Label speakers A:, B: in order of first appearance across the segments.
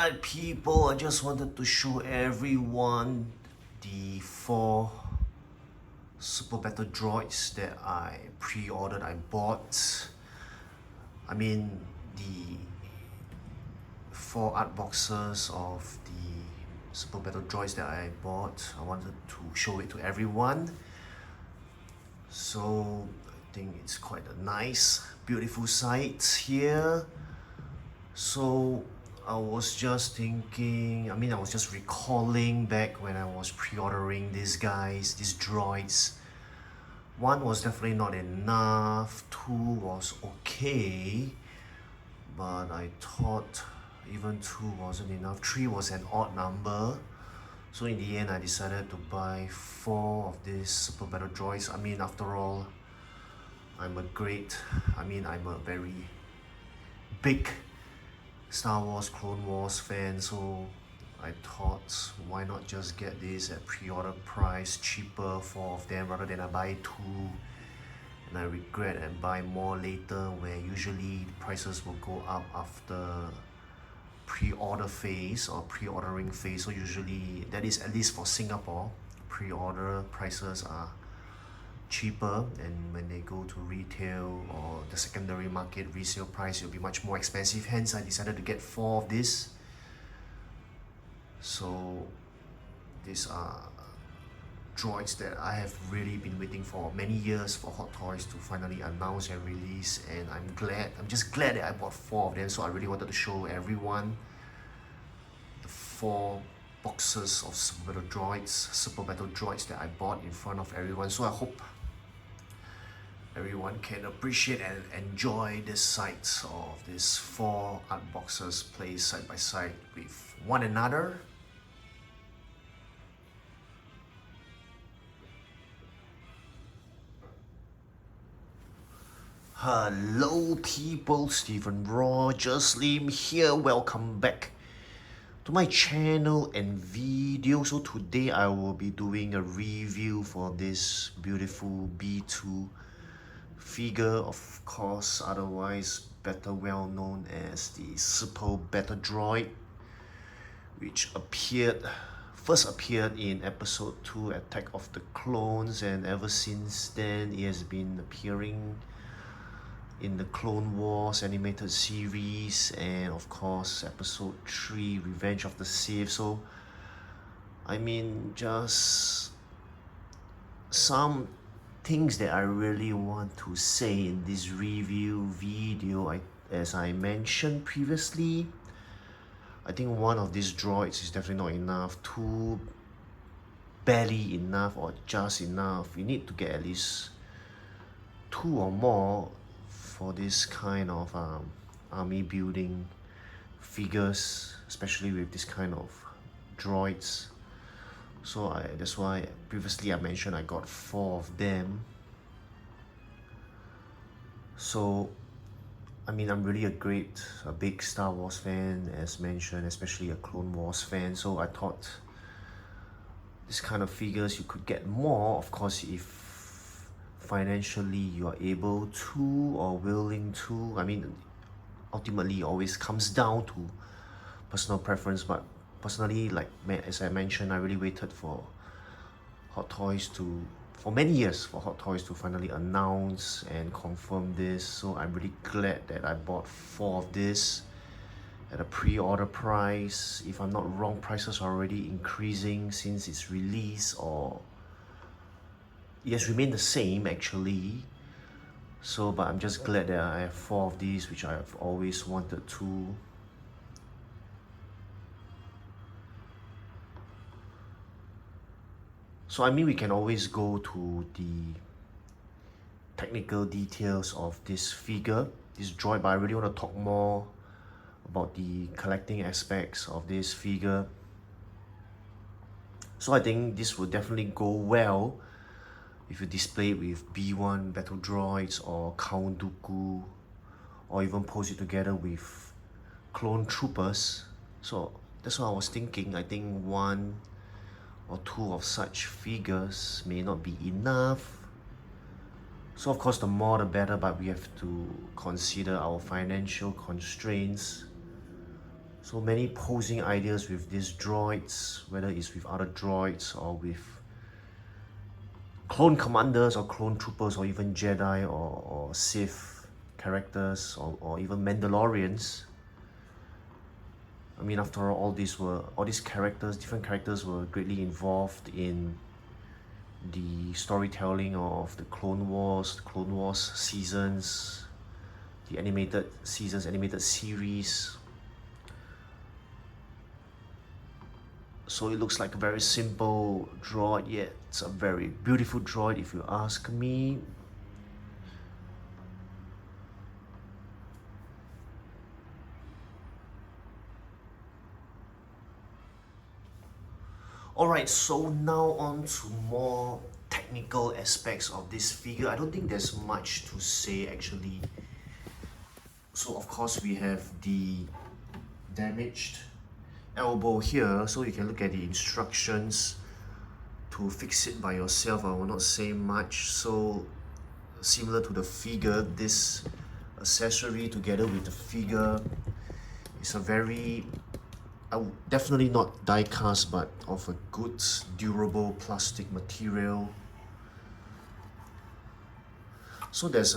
A: Alright people, I just wanted to show everyone the 4 Super Battle Droids that I pre-ordered, I bought. I mean the 4 art boxes of the Super Battle Droids that I bought. I wanted to show it to everyone. So I think it's quite a nice, beautiful sight here. So I was just thinking, I was just recalling back when I was pre-ordering these guys, these droids. 1 was definitely not enough, 2 was okay, but I thought even 2 wasn't enough. 3 was an odd number. So in the end, I decided to buy 4 of these Super Battle Droids. After all, I'm a very big Star Wars, Clone Wars fan, so I thought why not just get this at pre-order price, cheaper, 4 of them rather than I buy 2 and I regret and buy more later, where usually prices will go up after pre-order phase or pre-ordering phase. So usually, that is at least for Singapore, pre-order prices are cheaper, and when they go to retail or the secondary market, resale price will be much more expensive. Hence I decided to get 4 of this. So these are droids that I have really been waiting for many years for Hot Toys to finally announce and release, and I'm just glad that I bought 4 of them. So I really wanted to show everyone the 4 boxes of Super Battle Droids that I bought in front of everyone. So I hope everyone can appreciate and enjoy the sight of these 4 art boxes placed side by side with one another. Hello people, Stephen Rogers Lim here. Welcome back to my channel and video. So today I will be doing a review for this beautiful B2 figure, of course, otherwise better well known as the Super Battle Droid, which first appeared in episode 2, Attack of the Clones, and ever since then it has been appearing in the Clone Wars animated series, and of course episode 3, Revenge of the Sith. So just some things that I really want to say in this review video. As I mentioned previously, I think 1 of these droids is definitely not enough, 2 barely enough or just enough. You need to get at least 2 or more for this kind of army building figures, especially with this kind of droids. So that's why previously I mentioned I got 4 of them. So I'm really a big Star Wars fan, as mentioned, especially a Clone Wars fan. So I thought this kind of figures you could get more, of course, if financially you are able to or willing to. Ultimately it always comes down to personal preference, but personally, as I mentioned, I really waited for many years for Hot Toys to finally announce and confirm this. So I'm really glad that I bought 4 of this at a pre-order price. If I'm not wrong, prices are already increasing since its release, or it has remained the same actually. So but I'm just glad that I have 4 of these, which I have always wanted to. So we can always go to the technical details of this figure, this droid, but I really want to talk more about the collecting aspects of this figure. So I think this would definitely go well if you display it with B1 battle droids or Count Dooku, or even pose it together with clone troopers. So that's what I was thinking. I think 1 or 2 of such figures may not be enough. So of course the more the better, but we have to consider our financial constraints. So many posing ideas with these droids, whether it's with other droids or with clone commanders or clone troopers or even Jedi or Sith characters or even Mandalorians. I mean, after all these characters, different characters were greatly involved in the storytelling of the Clone Wars seasons, the animated seasons, animated series. So it looks like a very simple droid, yet it's a very beautiful droid if you ask me. Alright, so now on to more technical aspects of this figure. I don't think there's much to say actually. So of course we have the damaged elbow here, so you can look at the instructions to fix it by yourself. I will not say much. So similar to the figure, this accessory together with the figure is a very definitely not die cast, but of a good durable plastic material. So there's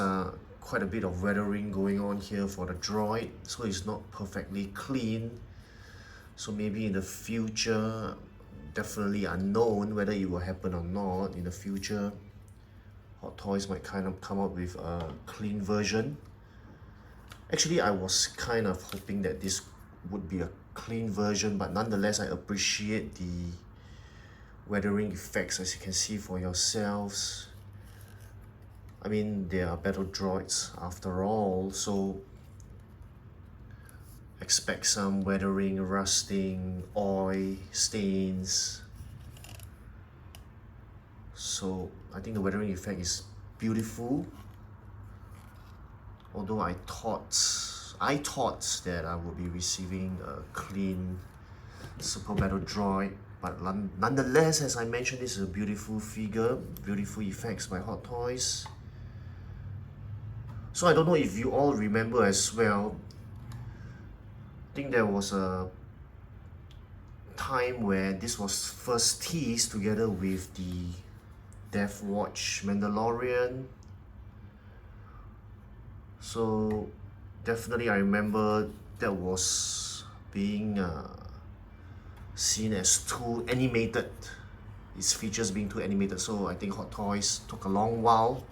A: quite a bit of weathering going on here for the droid, so it's not perfectly clean. So maybe in the future, definitely unknown whether it will happen or not in the future, Hot Toys might kind of come up with a clean version. Actually, I was kind of hoping that this would be a clean version, but nonetheless I appreciate the weathering effects, as you can see for yourselves. I mean, they are battle droids after all, so expect some weathering, rusting, oil stains. So I think the weathering effect is beautiful, although I thought that I would be receiving a clean Super Battle Droid, but nonetheless, as I mentioned, this is a beautiful figure, beautiful effects by Hot Toys. So I don't know if you all remember as well, I think there was a time where this was first teased together with the Death Watch Mandalorian. So definitely I remember that was being seen as too animated, its features being too animated. So I think Hot Toys took a long while,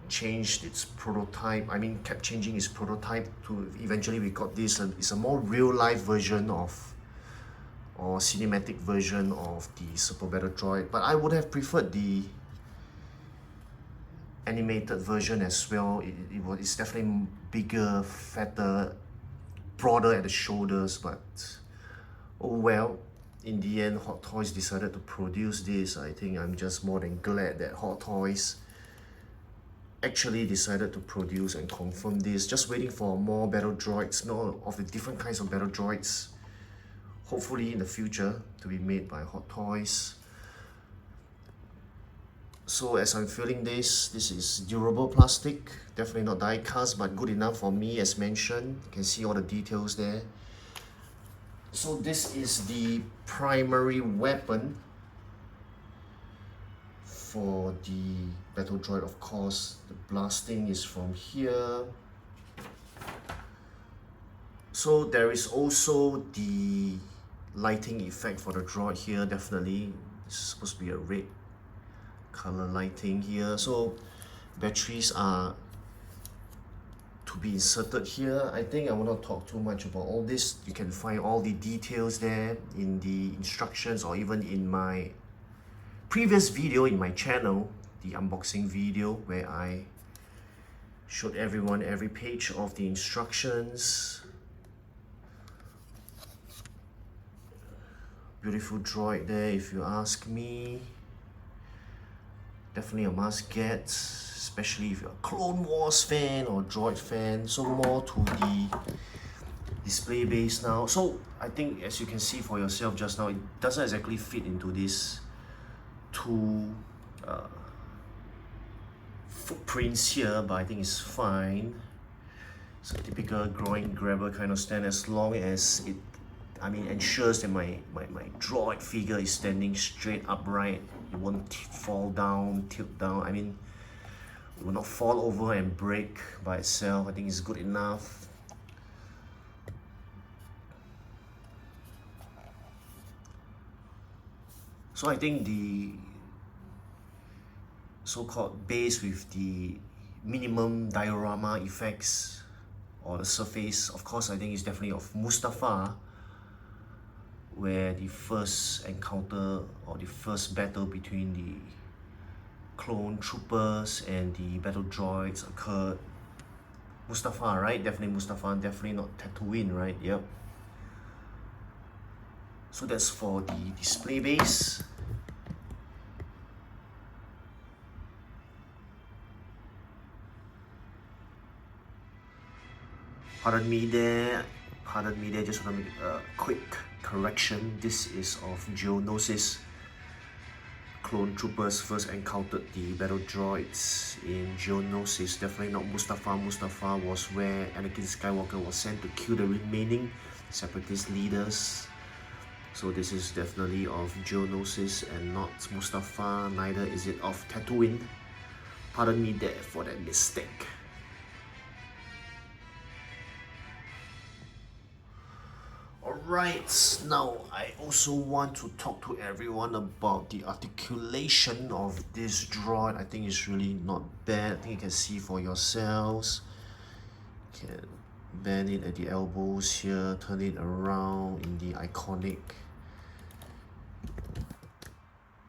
A: changed its prototype, kept changing its prototype to eventually we got this. It's a more real-life version of, or cinematic version of the Super Battle Droid, but I would have preferred the animated version as well. It's definitely bigger, fatter, broader at the shoulders, but oh well. In the end, Hot Toys decided to produce this. I think I'm just more than glad that Hot Toys actually decided to produce and confirm this. Just waiting for more battle droids, more of the different kinds of battle droids, hopefully in the future, to be made by Hot Toys. So as I'm feeling this is durable plastic, definitely not die cast, but good enough for me. As mentioned, you can see all the details there. So this is the primary weapon for the battle droid. Of course, the blasting is from here. So there is also the lighting effect for the droid here. Definitely, it's supposed to be a red color lighting here. So batteries are to be inserted here. I think I will not talk too much about all this. You can find all the details there in the instructions, or even in my previous video in my channel, the unboxing video, where I showed everyone every page of the instructions. Beautiful droid there, if you ask me. Definitely a must get, especially if you're a Clone Wars fan or droid fan. So more to the display base now. So I think, as you can see for yourself just now, it doesn't exactly fit into this two footprints here, but I think it's fine. It's a typical groin grabber kind of stand, as long as it ensures that my droid figure is standing straight upright. It won't fall down, tilt down. It will not fall over and break by itself. I think it's good enough. So I think the so-called base with the minimum diorama effects or the surface, of course, I think it's definitely of Mustafa, where the first encounter or the first battle between the clone troopers and the battle droids occurred. Mustafa, right? Definitely Mustafa, definitely not Tatooine, right? Yep. So that's for the display base. Pardon me there, just want to make a quick correction. This is of Geonosis. Clone troopers first encountered the battle droids in Geonosis, definitely not Mustafa. Mustafa was where Anakin Skywalker was sent to kill the remaining Separatist leaders. So this is definitely of Geonosis and not Mustafa, neither is it of Tatooine. Pardon me there for that mistake. Alright, now I also want to talk to everyone about the articulation of this droid. I think it's really not bad. I think you can see for yourselves. You can bend it at the elbows here, turn it around in the iconic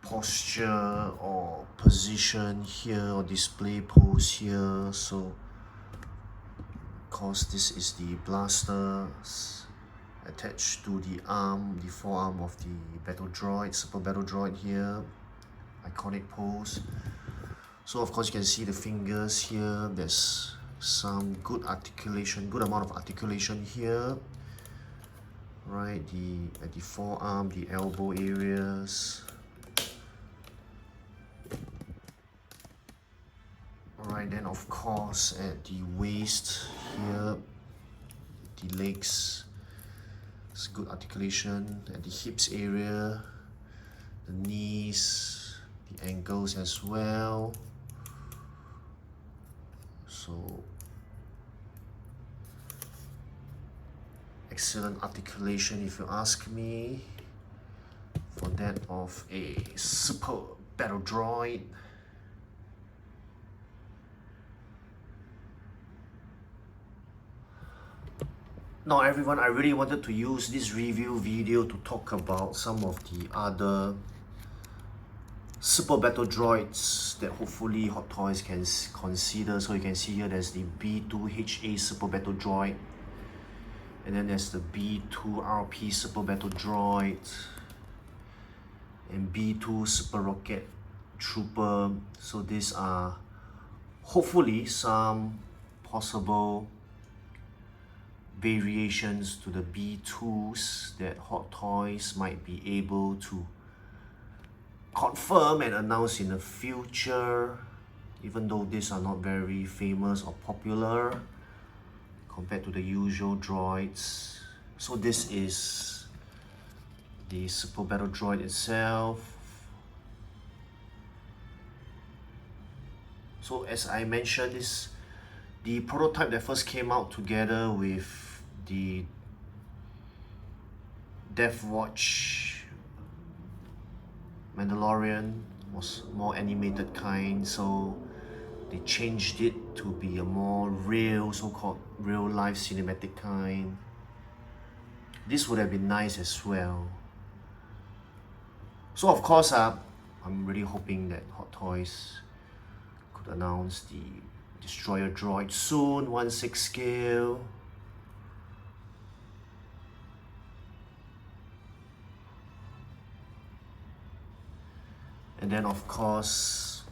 A: posture or position here, or display pose here. So of course this is the blaster attached to the arm, the forearm of the battle droid, super battle droid here. Iconic pose. So of course you can see the fingers here. There's some good articulation, good amount of articulation here. Right, at the forearm, the elbow areas. Alright, then of course at the waist here, the legs. It's good articulation at the hips area, the knees, the ankles as well. So excellent articulation if you ask me, for that of a super battle droid. Now everyone, I really wanted to use this review video to talk about some of the other super battle droids that hopefully Hot Toys can consider. So you can see here there's the B2HA super battle droid, and then there's the B2RP super battle droid, and B2 super rocket trooper. So these are hopefully some possible variations to the B2s that Hot Toys might be able to confirm and announce in the future, even though these are not very famous or popular compared to the usual droids. So this is the super battle droid itself. So as I mentioned, this the prototype that first came out together with the Death Watch Mandalorian was more animated kind, so they changed it to be a more real, so-called real life cinematic kind. This would have been nice as well. So of course, I'm really hoping that Hot Toys could announce the Destroyer droid soon, 1/6 scale. And then of course,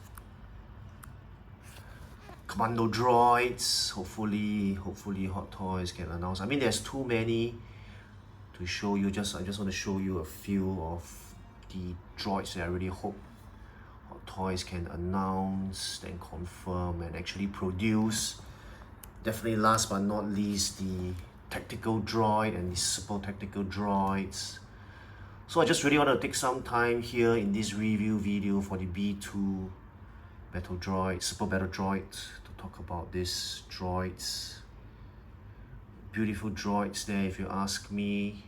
A: Commando droids. Hopefully Hot Toys can announce. I mean, there's too many to show you. I just want to show you a few of the droids that I really hope Hot Toys can announce, then confirm, and actually produce Definitely last but not least, the tactical droid and the super tactical droids. So I just really want to take some time here in this review video for the B2 battle droid, super battle droid, to talk about these droids. Beautiful droids there, if you ask me.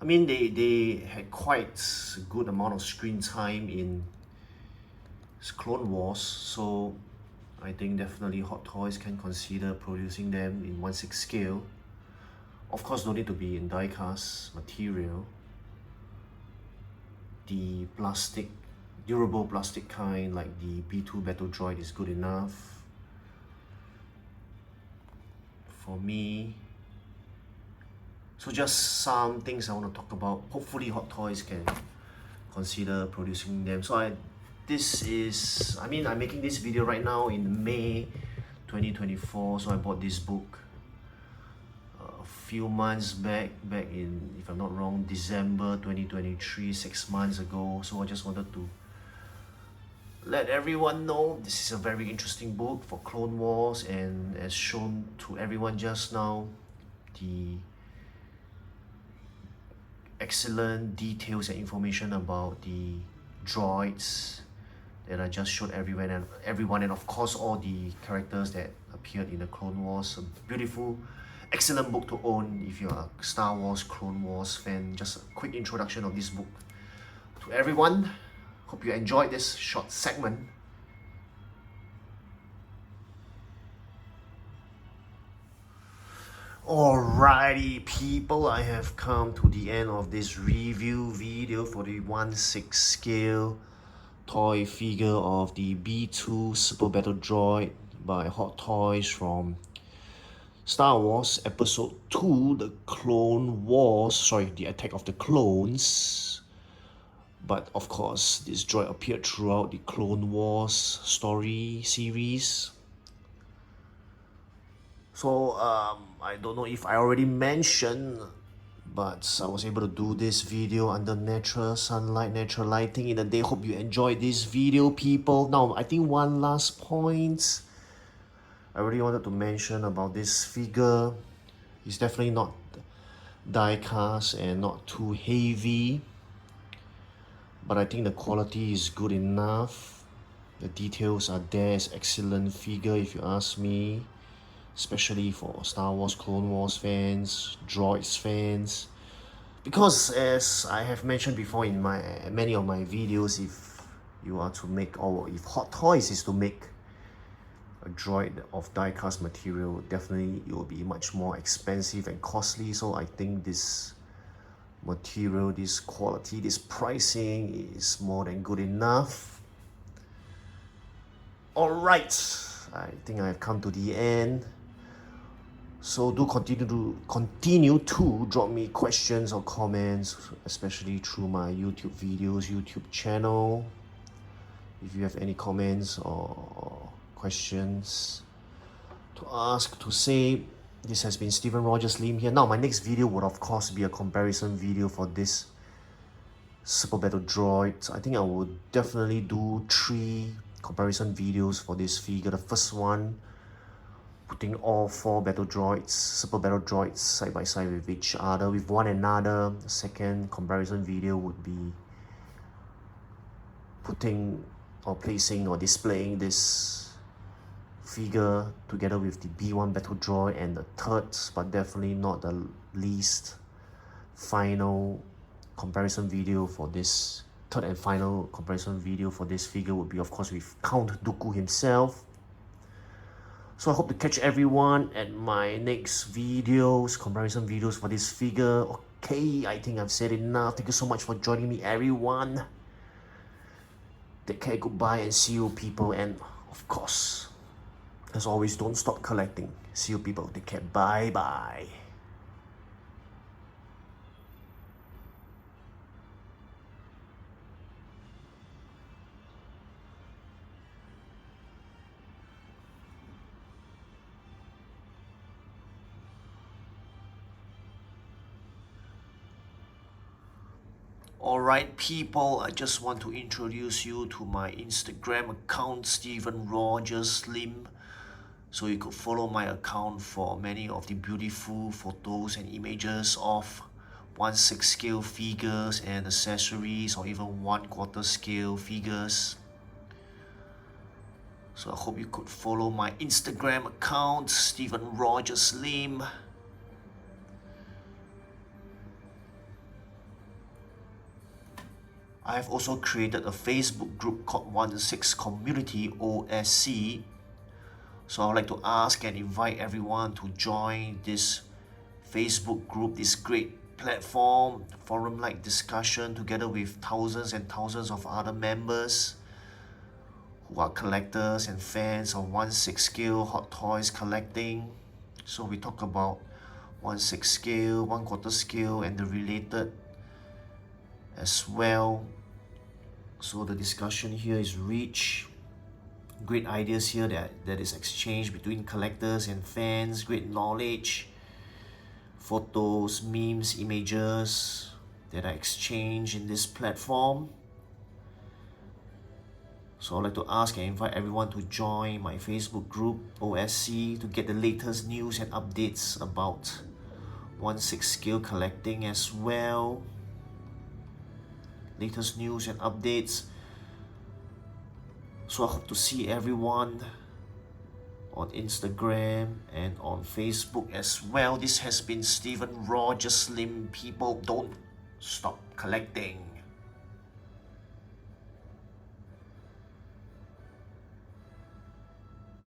A: I mean, they had quite a good amount of screen time in Clone Wars, so I think definitely Hot Toys can consider producing them in 1/6 scale. Of course, don't need to be in die-cast material. The plastic, durable plastic kind like the B2 battle droid is good enough for me. So just some things I want to talk about. Hopefully Hot Toys can consider producing them. So I'm making this video right now in May 2024. So I bought this book a few months back in, if I'm not wrong, December 2023, 6 months ago. So I just wanted to let everyone know this is a very interesting book for Clone Wars, and as shown to everyone just now, the excellent details and information about the droids that I just showed everyone, and of course all the characters that appeared in the Clone Wars. A beautiful, excellent book to own if you're a Star Wars, Clone Wars fan. Just a quick introduction of this book to everyone. Hope you enjoyed this short segment. Alrighty people, I have come to the end of this review video for the 1/6 scale toy figure of the B2 Super Battle Droid by Hot Toys from Star Wars Episode 2, The Attack of the Clones. But of course, this droid appeared throughout the Clone Wars story series. So I don't know if I already mentioned, but I was able to do this video under natural sunlight, natural lighting in the day. Hope you enjoyed this video, people. Now, I think one last point I really wanted to mention about this figure. It's definitely not die cast and not too heavy, but I think the quality is good enough. The details are there. It's excellent figure if you ask me, especially for Star Wars, Clone Wars fans, Droids fans. Because as I have mentioned before in many of my videos, if you are to make, or if Hot Toys is to make a droid of die-cast material, definitely it will be much more expensive and costly. So I think this material, this quality, this pricing is more than good enough. Alright, I think I have come to the end. So do continue to drop me questions or comments, especially through my YouTube videos, YouTube channel. If you have any comments or questions to ask, to say. This has been Stephen Rogers Lim here. Now my next video would of course be a comparison video for this Super Battle Droid. I think I would definitely do 3 comparison videos for this figure. The first one, putting all 4 battle droids, Super Battle Droids, side by side with each other, with one another. The second comparison video would be putting or placing or displaying this figure together with the B1 battle droid, and the third, but definitely not the least, final comparison video for this, third and final comparison video for this figure would be of course with Count Dooku himself. So I hope to catch everyone at my next videos, comparison videos for this figure. Okay, I think I've said enough. Thank you so much for joining me, everyone. Take care, goodbye, and see you people. And of course, as always, don't stop collecting. See you people. Take care. Bye bye. Alright people, I just want to introduce you to my Instagram account, Stephen Rogers Lim. So you could follow my account for many of the beautiful photos and images of 1/6 scale figures and accessories, or even 1/4 scale figures. So I hope you could follow my Instagram account, Stephen Rogers Lim. I have also created a Facebook group called 1/6 Community OSC. So I would like to ask and invite everyone to join this Facebook group, this great platform, forum-like discussion together with thousands and thousands of other members who are collectors and fans of 1/6 scale hot toys collecting. So we talk about 1/6 scale, 1/4 scale, and the related as well. So the discussion here is rich. Great ideas here that is exchanged between collectors and fans, great knowledge, photos, memes, images that are exchanged in this platform. So I'd like to ask and invite everyone to join my Facebook group OSC to get the latest news and updates about 1/6 scale collecting as well. Latest news and updates. So I hope to see everyone on Instagram and on Facebook as well. This has been Stephen Rogers Lim. People, don't stop collecting.